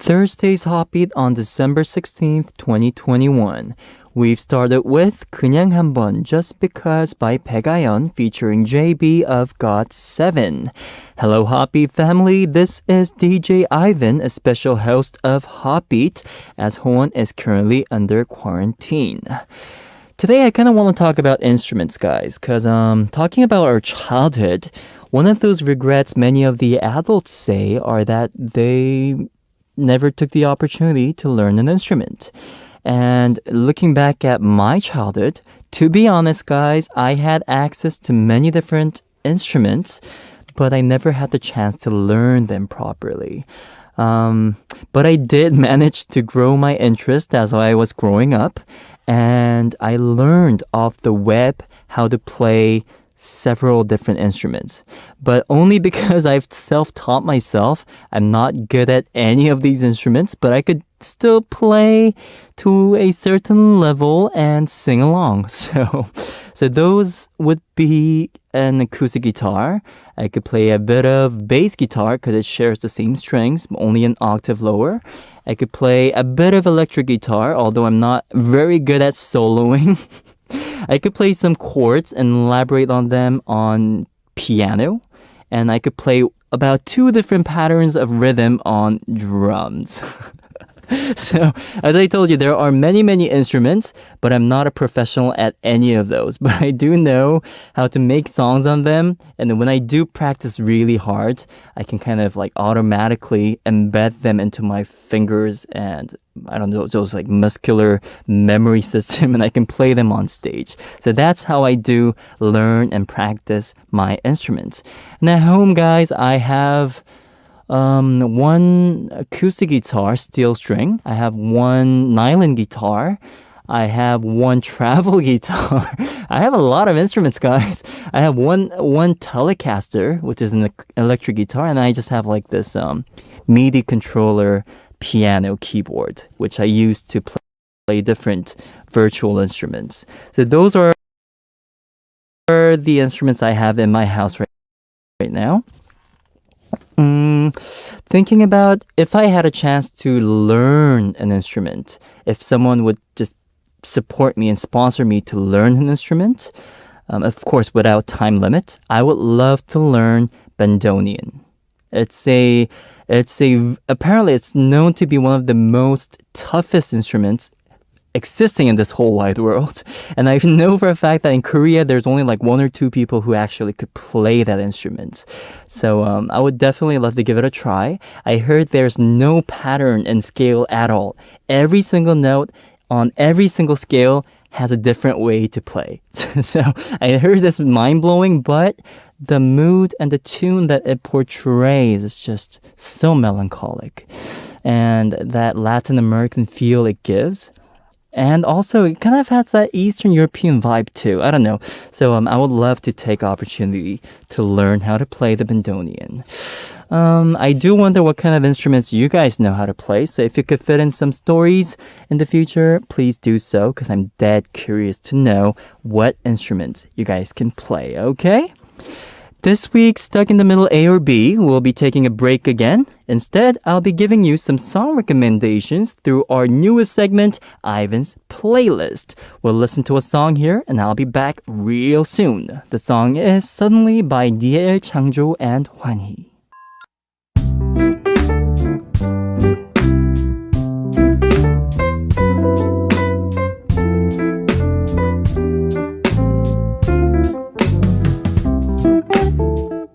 Thursday's Hotbeat on December 16th, 2021. We've started with 그냥 한번 Just Because by Aivan featuring JB of GOT7. Hello Hotbeat family, this is DJ Aivan, a special host of Hotbeat as Hoon is currently under quarantine. Today I kind of want to talk about instruments, guys, because talking about our childhood, one of those regrets many of the adults say are that they never took the opportunity to learn an instrument. And looking back at my childhood, to be honest, guys, I had access to many different instruments, but I never had the chance to learn them properly. But I did manage to grow my interest as I was growing up, and I learned off the web how to play several different instruments. But only because I've self-taught myself, I'm not good at any of these instruments, but I could still play to a certain level and sing along. So those would be an acoustic guitar. I could play a bit of bass guitar because it shares the same strings, only an octave lower. I could play a bit of electric guitar, although I'm not very good at soloing. I could play some chords and elaborate on them on piano. And I could play about 2 different patterns of rhythm on drums. So, as I told you, there are many, many instruments, but I'm not a professional at any of those. But I do know how to make songs on them. And when I do practice really hard, I can kind of like automatically embed them into my fingers and I don't know, those like muscular memory system, and I can play them on stage. So that's how I do learn and practice my instruments. And at home, guys, I have one acoustic guitar, steel string. I have one nylon guitar. I have one travel guitar. I have a lot of instruments, guys. I have one Telecaster, which is an electric guitar, and I just have like this MIDI controller piano keyboard, which I use to play different virtual instruments. So those are the instruments I have in my house right now. Thinking about if I had a chance to learn an instrument, if someone would just support me and sponsor me to learn an instrument, of course without time limit, I would love to learn bandoneon. Apparently it's known to be one of the most toughest instruments existing in this whole wide world. And I know for a fact that in Korea, there's only like 1 or 2 people who actually could play that instrument. So I would definitely love to give it a try. I heard there's no pattern and scale at all. Every single note on every single scale has a different way to play. So I heard this mind-blowing, but the mood and the tune that it portrays is just so melancholic. And that Latin American feel it gives. And also, it kind of has that Eastern European vibe too. I don't know. So I would love to take opportunity to learn how to play the bandoneon. I do wonder what kind of instruments you guys know how to play. So if you could fit in some stories in the future, please do so, because I'm dead curious to know what instruments you guys can play, okay? This week, Stuck in the Middle A or B, we'll be taking a break again. Instead, I'll be giving you some song recommendations through our newest segment, Ivan's Playlist. We'll listen to a song here, and I'll be back real soon. The song is Suddenly by DL Changjo and Hwanhee.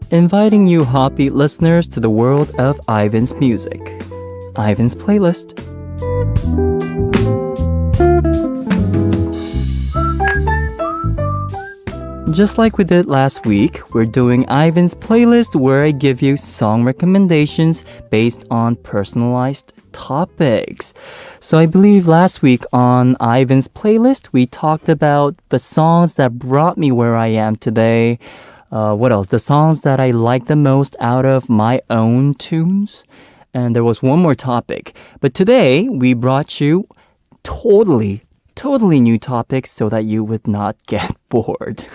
Inviting you Hotbeat listeners to the world of Ivan's music. Ivan's Playlist. Just like we did last week, we're doing Ivan's Playlist where I give you song recommendations based on personalized topics. So I believe last week on Ivan's Playlist, we talked about the songs that brought me where I am today. What else? The songs that I like the most out of my own tunes. And there was one more topic. But today, we brought you totally new topics so that you would not get bored.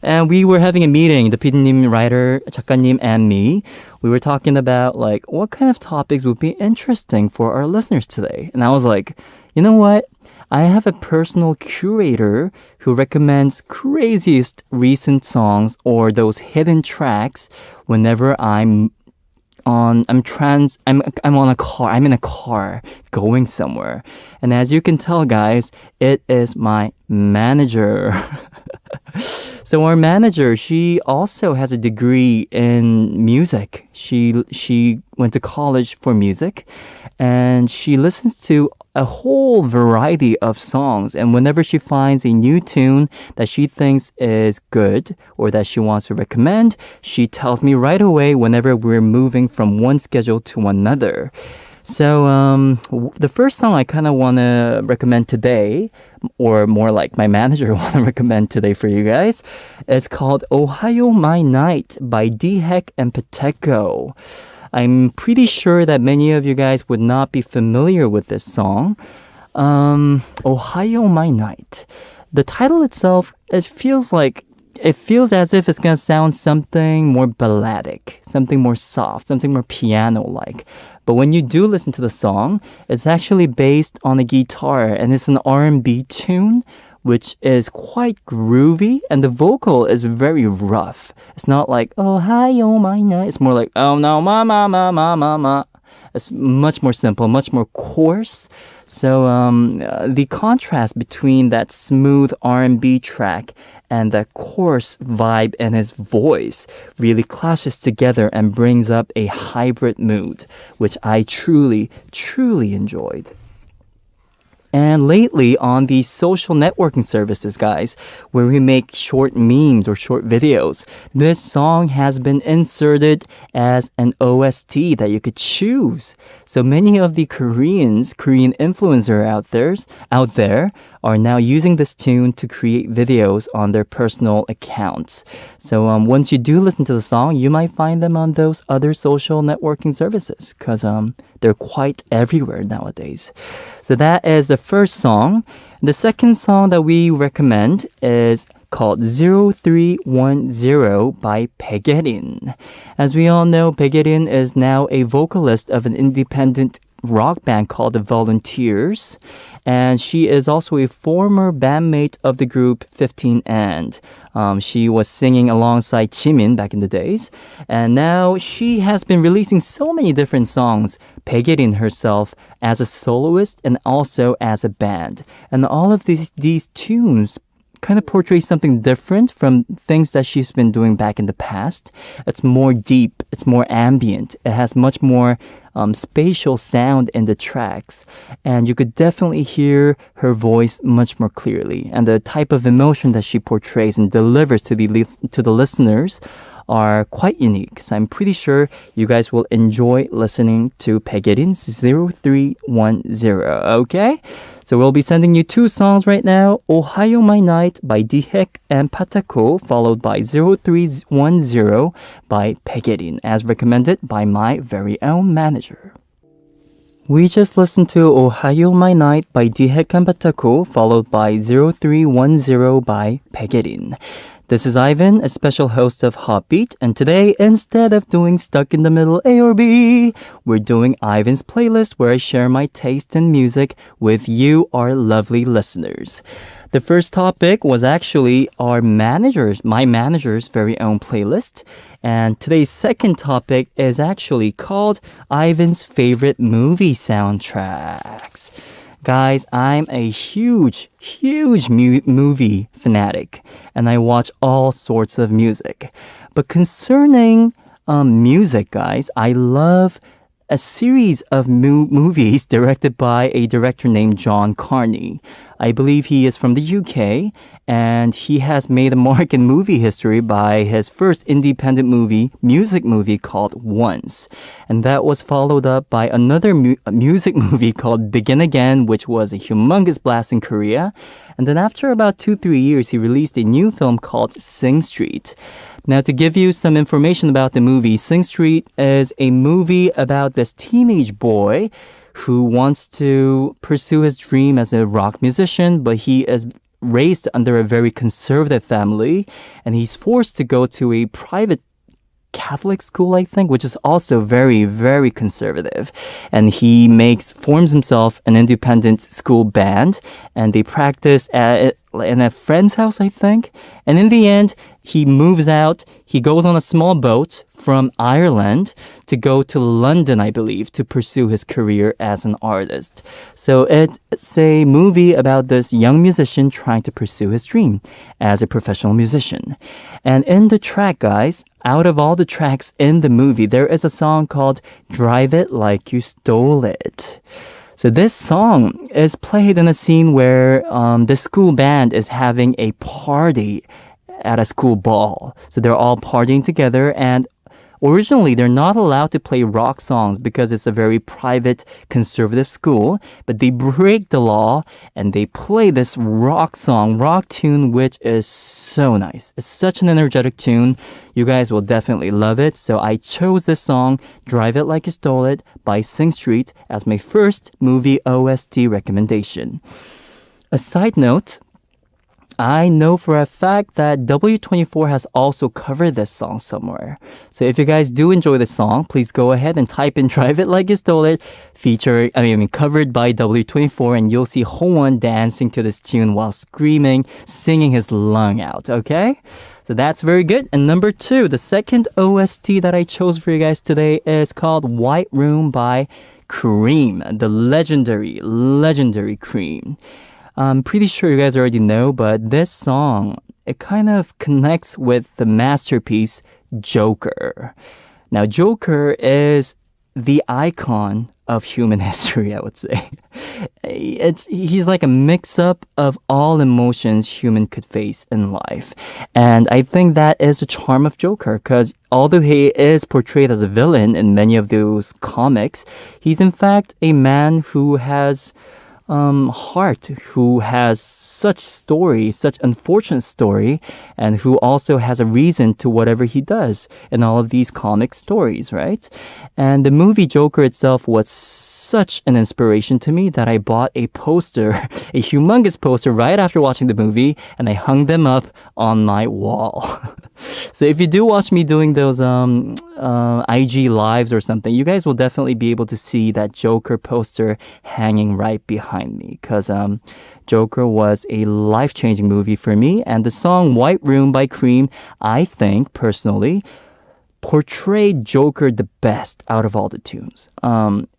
And we were having a meeting, the PD님, writer, 작가님, and me. We were talking about like what kind of topics would be interesting for our listeners today. And I was like, you know what? I have a personal curator who recommends craziest recent songs or those hidden tracks whenever I'm on a car going somewhere. And as you can tell, guys, it is my manager. So our manager, she also has a degree in music. She went to college for music, and she listens to a whole variety of songs. And whenever she finds a new tune that she thinks is good or that she wants to recommend, she tells me right away whenever we're moving from one schedule to another. So the first song I kind of want to recommend today, or more like my manager want to recommend today for you guys, is called Ohio My Night by D-Heck and Pateco. I'm pretty sure that many of you guys would not be familiar with this song. Ohio My Night. The title itself, it feels as if it's going to sound something more balladic, something more soft, something more piano-like. But when you do listen to the song, it's actually based on a guitar, and it's an R&B tune, which is quite groovy, and the vocal is very rough. It's not like, oh, hi, oh, my night. It's more like, oh, no, ma, ma, ma, ma, ma, ma. It's much more simple, much more coarse. So the contrast between that smooth R&B track and that coarse vibe in his voice really clashes together and brings up a hybrid mood, which I truly, truly enjoyed. And lately on these social networking services, guys, where we make short memes or short videos, this song has been inserted as an OST that you could choose. So many of the Korean influencers out there are now using this tune to create videos on their personal accounts. So once you do listen to the song, you might find them on those other social networking services because they're quite everywhere nowadays. So that is the first song. The second song that we recommend is called 0310 by Baegerin. As we all know, Baegerin is now a vocalist of an independent rock band called The Volunteers. And she is also a former bandmate of the group 15 and. She was singing alongside Jimin back in the days. And now she has been releasing so many different songs, Baegerin herself as a soloist and also as a band. And all of these tunes kind of portrays something different from things that she's been doing back in the past. It's more deep, it's more ambient, it has much more spatial sound in the tracks, and you could definitely hear her voice much more clearly, and the type of emotion that she portrays and delivers to the listeners are quite unique. So I'm pretty sure you guys will enjoy listening to Baegerin's 0310, okay? So we'll be sending you two songs right now, Ohio My Night by D-Heck and Pateco, followed by 0310 by Baegerin, as recommended by my very own manager. We just listened to Ohio My Night by D-Heck and Pateco, followed by 0310 by Baegerin. This is Ivan, a special host of HOTBEAT, and today, instead of doing Stuck in the Middle A or B, we're doing Ivan's playlist where I share my taste in music with you, our lovely listeners. The first topic was actually my manager's very own playlist, and today's second topic is actually called Ivan's favorite movie soundtracks. Guys, I'm a huge movie fanatic, and I watch all sorts of music. But concerning music, guys, I love a series of movies directed by a director named John Carney. I believe he is from the UK, and he has made a mark in movie history by his first independent music movie called Once. And that was followed up by another music movie called Begin Again, which was a humongous blast in Korea. And then after about 2-3 years, he released a new film called Sing Street. Now, to give you some information about the movie, Sing Street is a movie about this teenage boy who wants to pursue his dream as a rock musician, but he is raised under a very conservative family, and he's forced to go to a private Catholic school, I think, which is also very, very conservative. And he forms himself an independent school band, and they practice in a friend's house, I think. And in the end, he moves out. He goes on a small boat from Ireland to go to London, I believe, to pursue his career as an artist. So it's a movie about this young musician trying to pursue his dream as a professional musician. And in the track, guys, out of all the tracks in the movie, there is a song called Drive It Like You Stole It. So this song is played in a scene where the school band is having a party at a school ball. So they're all partying together, and originally, they're not allowed to play rock songs because it's a very private, conservative school, but they break the law and they play this rock tune, which is so nice. It's such an energetic tune. You guys will definitely love it. So I chose this song, Drive It Like You Stole It by Sing Street, as my first movie OST recommendation. A side note, I know for a fact that W24 has also covered this song somewhere. So if you guys do enjoy the song, please go ahead and type in Drive It Like You Stole It, covered by W24, and you'll see Howon dancing to this tune while screaming, singing his lung out, okay? So that's very good. And number 2, the second OST that I chose for you guys today is called White Room by Cream, the legendary Cream. I'm pretty sure you guys already know, but this song, it kind of connects with the masterpiece Joker. Now, Joker is the icon of human history, I would say. He's like a mix-up of all emotions human could face in life. And I think that is the charm of Joker, because although he is portrayed as a villain in many of those comics, he's in fact a man who has heart, who has such unfortunate story, and who also has a reason to whatever he does in all of these comic stories, right? And the movie Joker itself was such an inspiration to me that I bought a poster, a humongous poster right after watching the movie, and I hung them up on my wall. So if you do watch me doing those IG lives or something, you guys will definitely be able to see that Joker poster hanging right behind me, because Joker was a life-changing movie for me, and the song White Room by Cream, I think, personally, portrayed Joker the best out of all the tunes.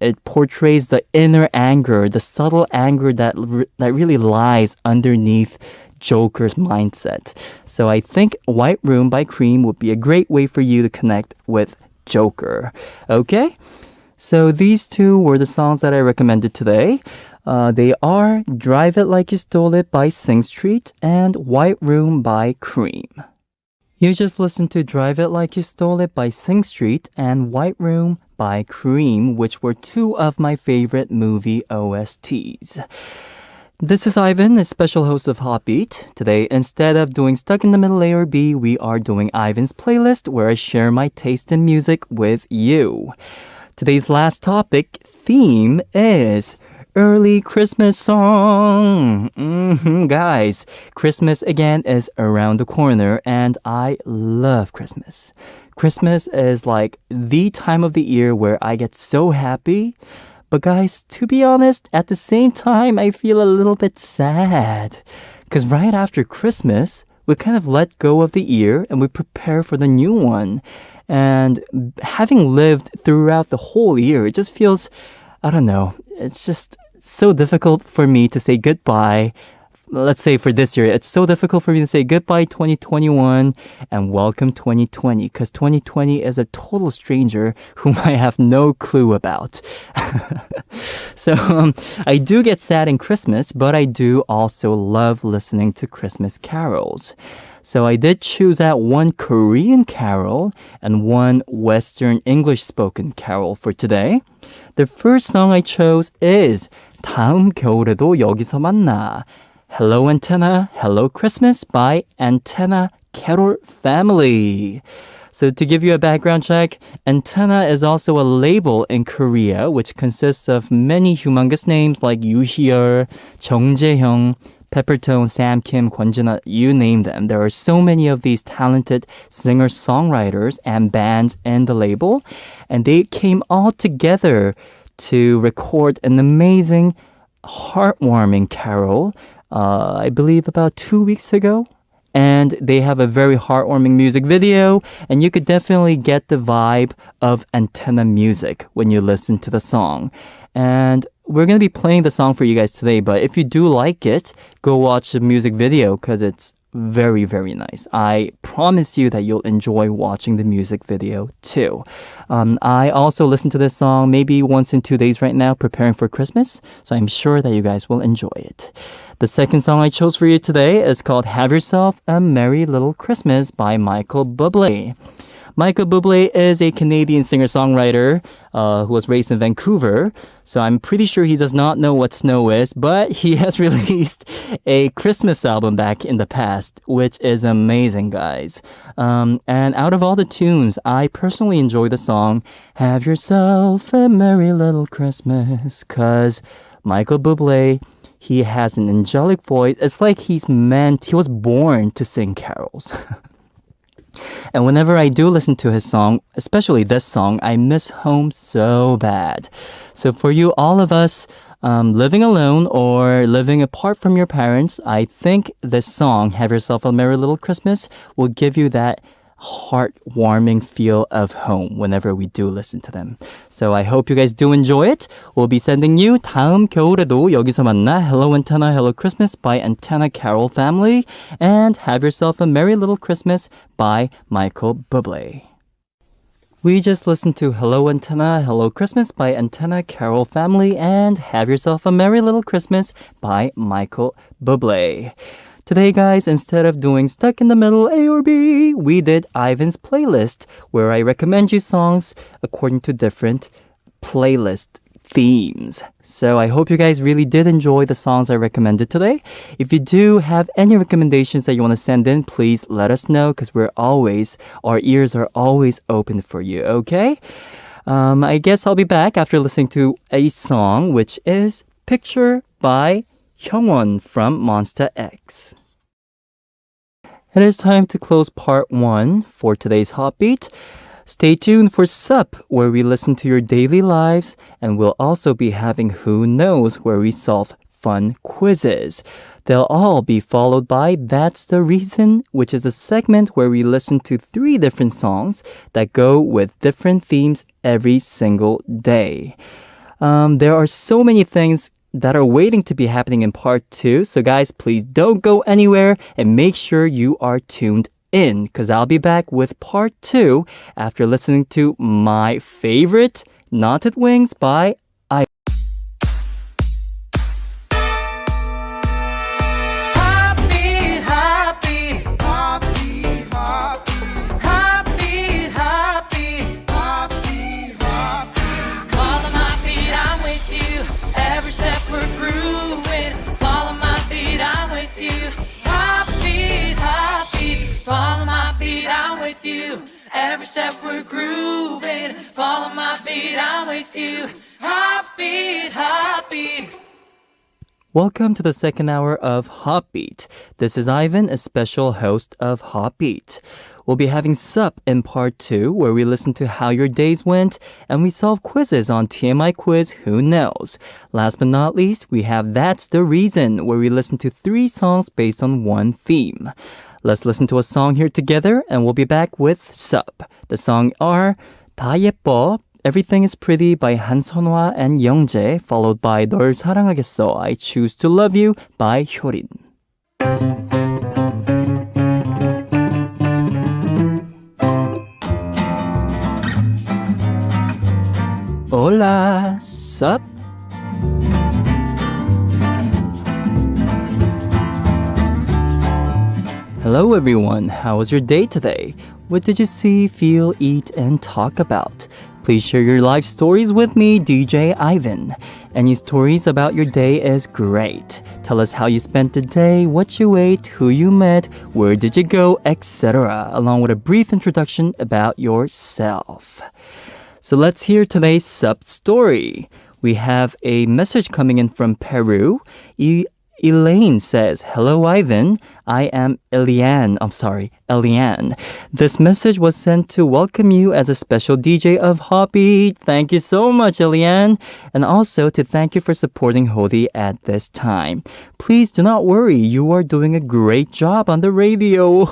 It portrays the inner anger, the subtle anger that really lies underneath Joker's mindset. So I think White Room by Cream would be a great way for you to connect with Joker. Okay? So these two were the songs that I recommended today. They are Drive It Like You Stole It by Sing Street and White Room by Cream. You just listened to Drive It Like You Stole It by Sing Street and White Room by Cream, which were two of my favorite movie OSTs. This is Ivan, a special host of HOTBEAT. Today, instead of doing Stuck in the Middle A or B, we are doing Ivan's playlist, where I share my taste in music with you. Today's last topic theme is early Christmas song. Guys, Christmas again is around the corner, and I love Christmas. Christmas is like the time of the year where I get so happy. But guys, to be honest, at the same time, I feel a little bit sad. Because right after Christmas, we kind of let go of the year and we prepare for the new one. And having lived throughout the whole year, it just feels, I don't know, it's just so difficult for me to say goodbye. Let's say for this year, it's so difficult for me to say goodbye 2021 and welcome 2020, because 2020 is a total stranger whom I have no clue about. So I do get sad in Christmas, but I do also love listening to Christmas carols. So I did choose out one Korean carol and one Western English spoken carol for today. The first song I chose is 다음 겨울에도 여기서 만나. Hello Antenna, Hello Christmas by Antenna Carol Family. So to give you a background check, Antenna is also a label in Korea which consists of many humongous names like Yoo Hyul, Jung Jae-hyung, Peppertone, Sam Kim, Kwonjina, you name them. There are so many of these talented singer-songwriters and bands in the label, and they came all together to record an amazing, heartwarming carol, I believe about 2 weeks ago. And they have a very heartwarming music video, and you could definitely get the vibe of antenna music when you listen to the song. And we're going to be playing the song for you guys today, but if you do like it, go watch the music video because it's very, very nice. I promise you that you'll enjoy watching the music video too. I also listen to this song maybe once in 2 days right now, preparing for Christmas, so I'm sure that you guys will enjoy it. The second song I chose for you today is called Have Yourself a Merry Little Christmas by Michael Bublé. Michael Bublé is a Canadian singer-songwriter who was raised in Vancouver, so I'm pretty sure he does not know what snow is, but he has released a Christmas album back in the past, which is amazing, guys. And out of all the tunes, I personally enjoy the song Have Yourself a Merry Little Christmas, because Michael Bublé, he has an angelic voice. It's like he was born to sing carols. And whenever I do listen to his song, especially this song, I miss home so bad. So for you, all of us living alone or living apart from your parents, I think this song, Have Yourself a Merry Little Christmas, will give you that heartwarming feel of home whenever we do listen to them. So I hope you guys do enjoy it. We'll be sending you 다음 겨울에도 여기서 만나 Hello Antenna, Hello Christmas by Antenna Carol Family and Have Yourself a Merry Little Christmas by Michael Bublé. We just listened to Hello Antenna, Hello Christmas by Antenna Carol Family and Have Yourself a Merry Little Christmas by Michael Bublé. Today, guys, instead of doing Stuck in the Middle A or B, we did Ivan's playlist, where I recommend you songs according to different playlist themes. So I hope you guys really did enjoy the songs I recommended today. If you do have any recommendations that you want to send in, please let us know because our ears are always open for you, okay? I guess I'll be back after listening to a song, which is Picture by Hyungwon from Monsta X. It is time to close part 1 for today's HOTBEAT. Stay tuned for Ssup, where we listen to your daily lives, and we'll also be having Who Knows, where we solve fun quizzes. They'll all be followed by That's the Reason, which is a segment where we listen to 3 different songs that go with different themes every single day. There are so many things that are waiting to be happening in part 2. So guys, please don't go anywhere and make sure you are tuned in because I'll be back with part 2 after listening to my favorite Knotted Wings by Aivan. Every step we're grooving, follow my beat, I'm with you. Heartbeat, heartbeat. Welcome to the second hour of HOTBEAT. This is Ivan, a special host of HOTBEAT. We'll be having Ssup in part 2, where we listen to how your days went, and we solve quizzes on TMI Quiz, Who Knows? Last but not least, we have That's the Reason, where we listen to 3 songs based on one theme. Let's listen to a song here together, and we'll be back with Ssup. The song are 다 예뻐, Everything is Pretty by 한선화 and 영재, followed by 널 사랑하겠어, I Choose to Love You by 효린. Hola, Ssup? Hello everyone, how was your day today? What did you see, feel, eat, and talk about? Please share your life stories with me, DJ Ivan. Any stories about your day is great. Tell us how you spent the day, what you ate, who you met, where did you go, etc., along with a brief introduction about yourself. So let's hear today's Ssup story. We have a message coming in from Peru. 이 Elaine says, hello, Ivan. I am Eliane. Eliane. This message was sent to welcome you as a special DJ of HOTBEAT. Thank you so much, Eliane. And also to thank you for supporting Hodi at this time. Please do not worry. You are doing a great job on the radio.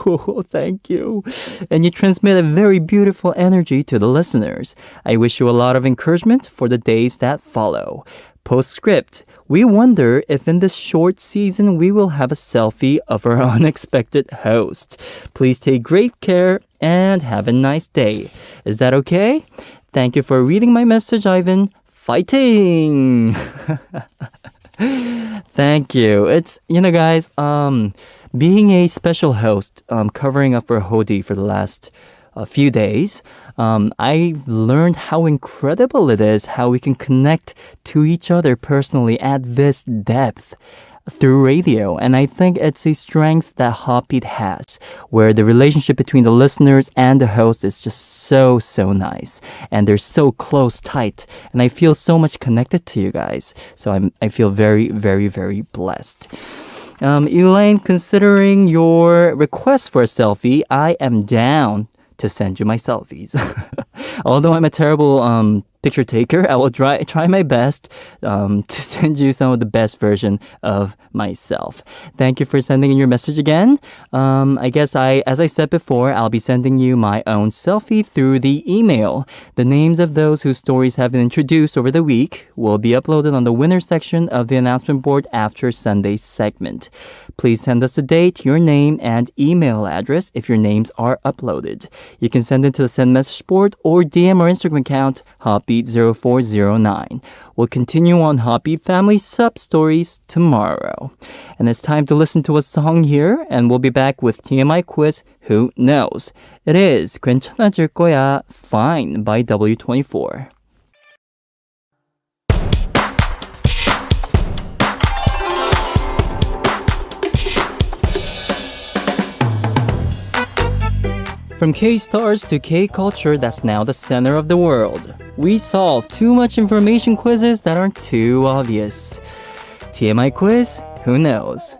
Thank you. And you transmit a very beautiful energy to the listeners. I wish you a lot of encouragement for the days that follow. Postscript. We wonder if in this short season we will have a selfie of our unexpected host. Please take great care and have a nice day. Is that okay? Thank you for reading my message, Ivan. Fighting! Thank you. It's, guys, being a special host, covering up for Hodi for the last few days, I've learned how incredible it is how we can connect to each other personally at this depth through radio. And I think it's a strength that HOTBEAT has, where the relationship between the listeners and the host is just so nice. And they're so close, tight. And I feel so much connected to you guys. So I feel very, very, very blessed. Elaine, considering your request for a selfie, I am down to send you my selfies. Although I'm a terrible picture taker, I will try my best to send you some of the best version of myself. Thank you for sending in your message again. I guess as I said before, I'll be sending you my own selfie through the email. The names of those whose stories have been introduced over the week will be uploaded on the winner section of the announcement board after Sunday's segment. Please send us a date, your name, and email address if your names are uploaded. You can send it to the send message board or DM our Instagram account, HOTBEAT0409. We'll continue on HOTBEAT Family Ssup stories tomorrow. And it's time to listen to a song here, and we'll be back with TMI Quiz, Who Knows? It is 괜찮아질 거야, Fine by W24. From K-stars to K-culture that's now the center of the world, we solve too much information quizzes that aren't too obvious. TMI Quiz, Who Knows?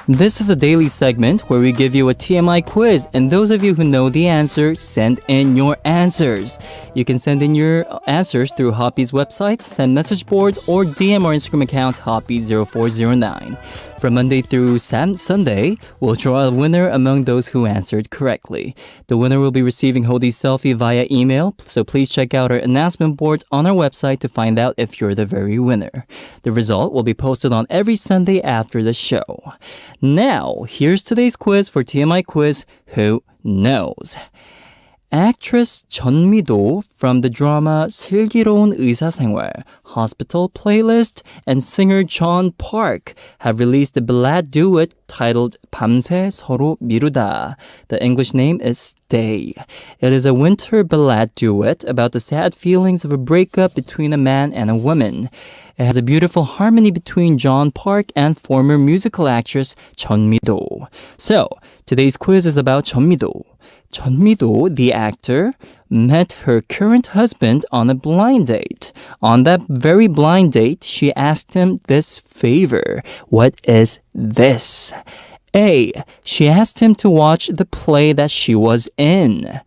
This is a daily segment where we give you a TMI quiz, and those of you who know the answer, send in your answers. You can send in your answers through HOTBEAT's website, send message board, or DM our Instagram account, HOTBEAT0409. From Monday through Sunday, we'll draw a winner among those who answered correctly. The winner will be receiving Hodi's selfie via email, so please check out our announcement board on our website to find out if you're the very winner. The result will be posted on every Sunday after the show. Now, here's today's quiz for TMI Quiz, Who Knows? Actress Jeon Mi Do from the drama 슬기로운 의사생활, Hospital Playlist, and singer John Park have released a ballad duet titled 밤새 서로 미루다. The English name is Stay. It is a winter ballad duet about the sad feelings of a breakup between a man and a woman. It has a beautiful harmony between John Park and former musical actress Jeon Mi Do. So, today's quiz is about Jeon Mi Do. Jeon Mi Do, the actor, met her current husband on a blind date. On that very blind date, she asked him this favor. What is this? A. She asked him to watch the play that she was in.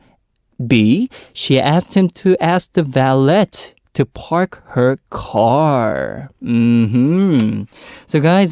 B. She asked him to ask the valet to park her car. So guys,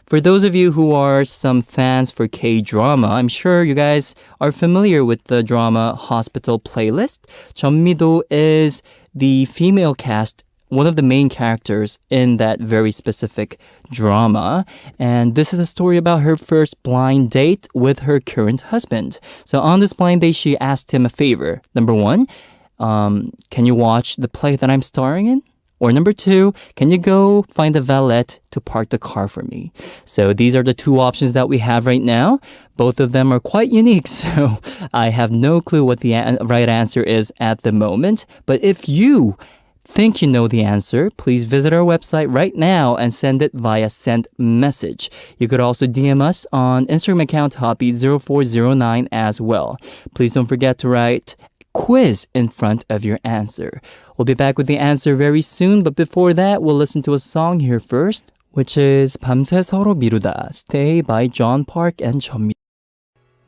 for those of you who are some fans for K-drama, I'm sure you guys are familiar with the drama Hospital Playlist. Jeon Mi Do is the female cast, one of the main characters in that very specific drama. And this is a story about her first blind date with her current husband. So on this blind date, she asked him a favor. Number one, can you watch the play that I'm starring in? Or number two, can you go find a valet to park the car for me? So these are the two options that we have right now. Both of them are quite unique, so I have no clue what the right answer is at the moment. But if you think you know the answer, please visit our website right now and send it via send message. You could also DM us on Instagram account HOTBEAT0409 as well. Please don't forget to write quiz in front of your answer. We'll be back with the answer very soon, but before that, we'll listen to a song here first, which is 밤새 서로 미루다, Stay by John Park and Jeon Mi Do.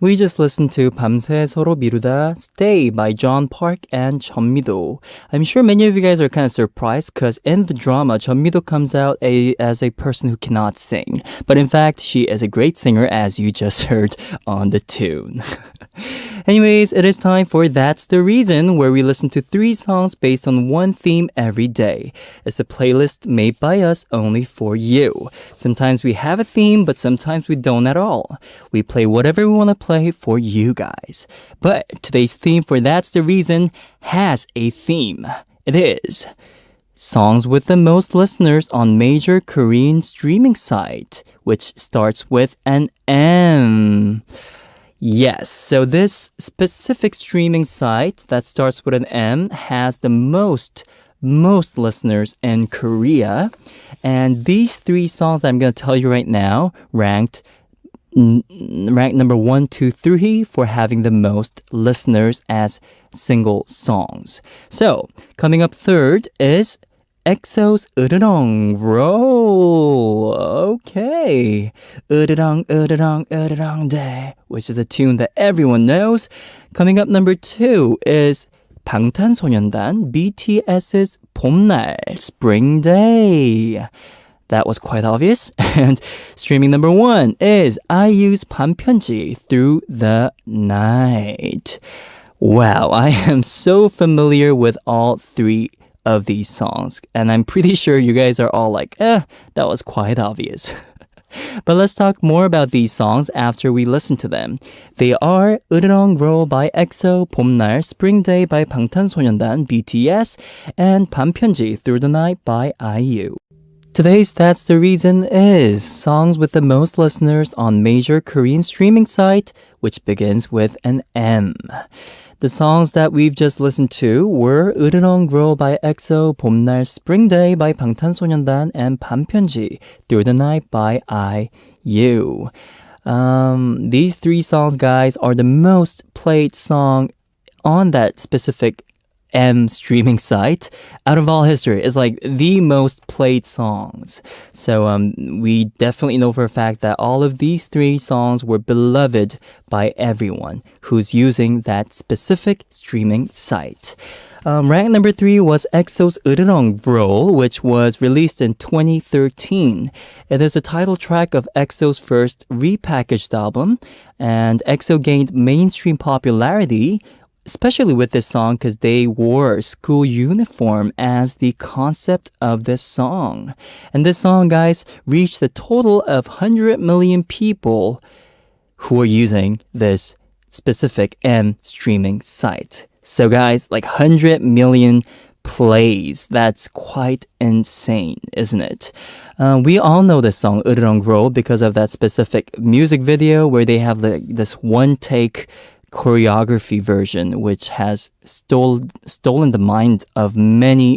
We just listened to 밤새 서로 미루다, Stay by John Park and Jeon Mi Do. I'm sure many of you guys are kind of surprised because in the drama, Jeon Mi Do comes out as a person who cannot sing. But in fact, she is a great singer as you just heard on the tune. Anyways, it is time for That's the Reason, where we listen to 3 songs based on one theme every day. It's a playlist made by us only for you. Sometimes we have a theme, but sometimes we don't at all. We play whatever we want to play for you guys. But today's theme for That's the Reason has a theme. It is songs with the most listeners on major Korean streaming site, which starts with an M. Yes, so this specific streaming site that starts with an M has the most listeners in Korea. And these 3 songs I'm going to tell you right now ranked number 1, 2, 3 for having the most listeners as single songs. So, coming up third is EXO's 으르렁 Roll. Okay. 으르렁 으르렁 으르렁 대, which is a tune that everyone knows. Coming up number 2 is 방탄소년단 BTS's 봄날 Spring Day. That was quite obvious. And streaming number 1 is IU's 반편지 Through the Night. Wow, I am so familiar with all 3 of these songs. And I'm pretty sure you guys are all like, that was quite obvious. But let's talk more about these songs after we listen to them. They are 으르렁 Roll by EXO, 봄날 Spring Day by 방탄소년단 BTS, and 반편지 Through the Night by IU. Today's That's the Reason is songs with the most listeners on major Korean streaming site, which begins with an M. The songs that we've just listened to were 으르렁 Roll by EXO, 봄날 Spring Day by 방탄소년단, and 반편지 Through the Night by IU. These 3 songs, guys, are the most played song on that specific M streaming site out of all history. It's like the most played songs. So we definitely know for a fact that all of these 3 songs were beloved by everyone who's using that specific streaming site. Rank number 3 was EXO's 으르렁 Roll, which was released in 2013. It is a title track of EXO's first repackaged album, and EXO gained mainstream popularity especially with this song because they wore school uniform as the concept of this song. And this song, guys, reached a total of 100 million people who are using this specific M streaming site. So guys, like 100 million plays. That's quite insane, isn't it? We all know this song, 으르렁 Roll, because of that specific music video where they have this one-take choreography version, which has stolen the mind of many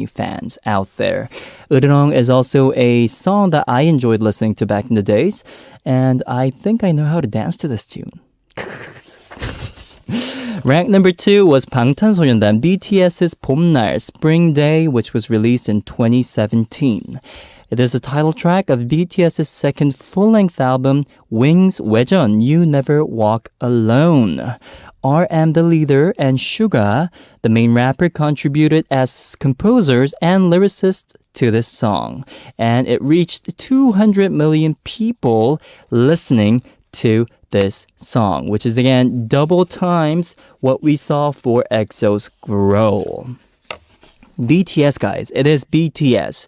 fans out there. 으르렁 is also a song that I enjoyed listening to back in the days, and I think I know how to dance to this tune. Rank number 2 was 방탄소년단 BTS's 봄날 Spring Day, which was released in 2017. It is the title track of BTS's second full-length album, Wings 외전, You Never Walk Alone. RM, the leader, and Suga, the main rapper, contributed as composers and lyricists to this song. And it reached 200 million people listening to this song, which is again double times what we saw for EXO's Grow. BTS, guys, it is BTS.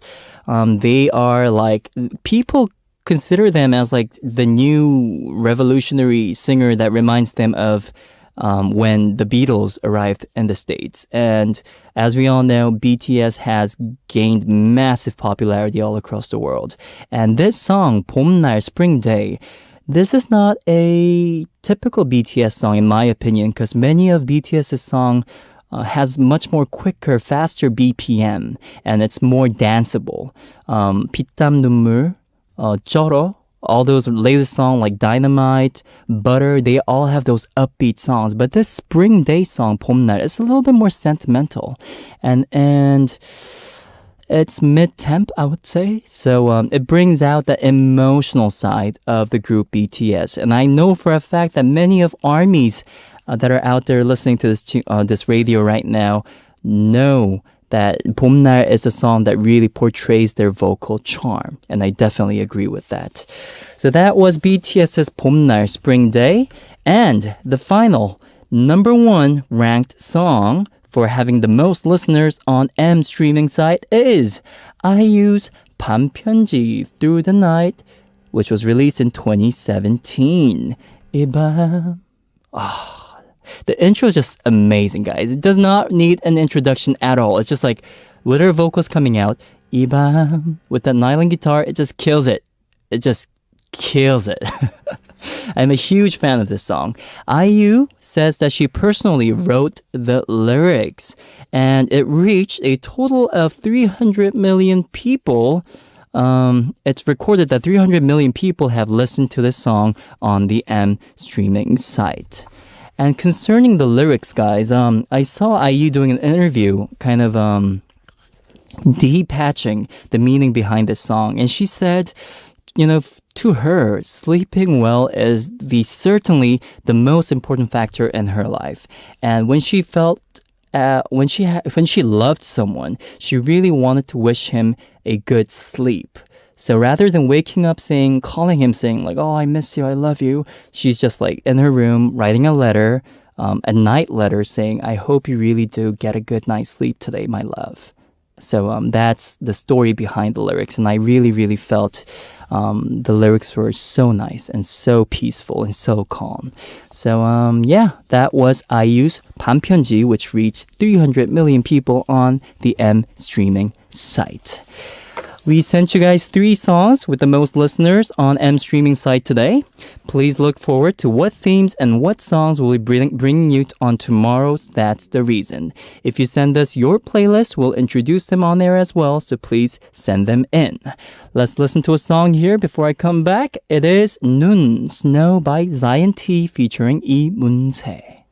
They are like, people consider them as like the new revolutionary singer that reminds them of when the Beatles arrived in the States. And as we all know, BTS has gained massive popularity all across the world. And this song, 봄날 Spring Day, this is not a typical BTS song in my opinion, because many of BTS's songs has much more quicker, faster BPM, and it's more danceable. 피땀 눈물, 쩔어, all those latest songs like Dynamite, Butter, they all have those upbeat songs. But this Spring Day song, 봄날, is a little bit more sentimental. And it's mid-temp, I would say. So it brings out the emotional side of the group BTS. And I know for a fact that many of ARMYs that are out there listening to this radio right now know that 봄날 is a song that really portrays their vocal charm. And I definitely agree with that. So that was BTS's 봄날, Spring Day. And the final number 1 ranked song for having the most listeners on M streaming site is IU's 밤편지, Through the Night, which was released in 2017. 이밤. The intro is just amazing, guys. It does not need an introduction at all. It's just like with her vocals coming out, 이밤, with that nylon guitar, it just kills it. It just kills it. I'm a huge fan of this song. IU says that she personally wrote the lyrics, and it reached a total of 300 million people. It's recorded that 300 million people have listened to this song on the M streaming site. And concerning the lyrics, guys, I saw IU doing an interview, kind of de-patching the meaning behind this song. And she said, to her, sleeping well is certainly the most important factor in her life. And when she felt, when she loved someone, she really wanted to wish him a good sleep. So rather than waking up calling him saying like, oh, I miss you, I love you, she's just like in her room writing a letter, a night letter saying, I hope you really do get a good night's sleep today, my love. So that's the story behind the lyrics. And I really, really felt the lyrics were so nice and so peaceful and so calm. So that was IU's 밤편지, which reached 300 million people on the M streaming site. We sent you guys 3 songs with the most listeners on M streaming site today. Please look forward to what themes and what songs we'll be bringing you on tomorrow's That's the Reason. If you send us your playlist, we'll introduce them on there as well, so please send them in. Let's listen to a song here before I come back. It is 눈, Snow by Zion T featuring Lee Moon-se.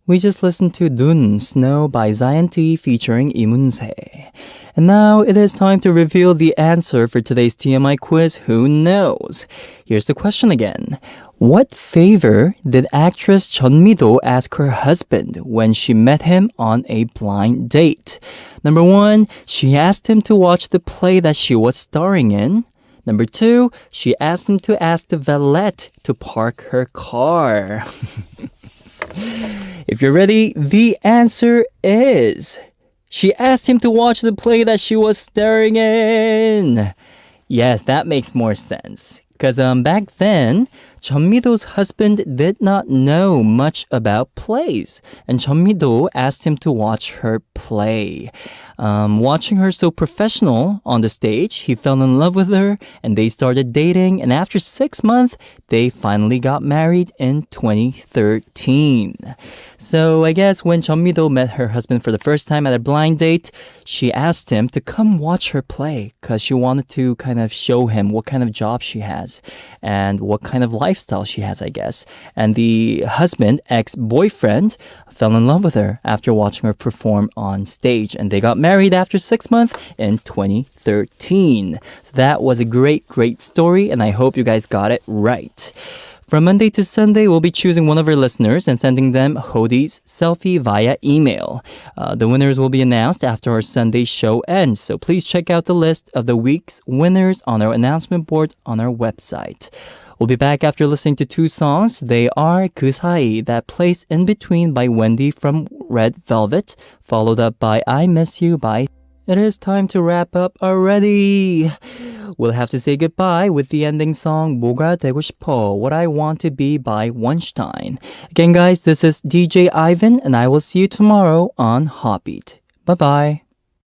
We just listened to 눈, Snow by Zion T featuring Lee Moon-se. And now it is time to reveal the answer for today's TMI quiz, Who Knows? Here's the question again. What favor did actress Jeon Mi Do ask her husband when she met him on a blind date? Number 1, she asked him to watch the play that she was starring in. Number 2, she asked him to ask the valet to park her car. If you're ready, the answer is... she asked him to watch the play that she was starring in. Yes, that makes more sense. Because back then, Jeon Mi Do's husband did not know much about plays. And Jeon Mi Do asked him to watch her play. Watching her so professional on the stage, he fell in love with her and they started dating. And after 6 months, they finally got married in 2013. So I guess when Jeon Mi Do met her husband for the first time at a blind date, she asked him to come watch her play because she wanted to kind of show him what kind of job she has and what kind of lifestyle she has, I guess. And the husband, ex-boyfriend, fell in love with her after watching her perform on stage. And they got married after 6 months in 2013. So that was a great, great story, and I hope you guys got it right. From Monday to Sunday, we'll be choosing one of our listeners and sending them Hoodie's selfie via email. The winners will be announced after our Sunday show ends, so please check out the list of the week's winners on our announcement board on our website. We'll be back after listening to 2 songs. They are 그 사이, That Place in Between by Wendy from Red Velvet, followed up by I Miss You by... It is time to wrap up already. We'll have to say goodbye with the ending song 뭐가 되고 싶어, What I Want to Be by Weinstein. Again, guys, this is DJ Aivan, and I will see you tomorrow on HOTBEAT. Bye-bye.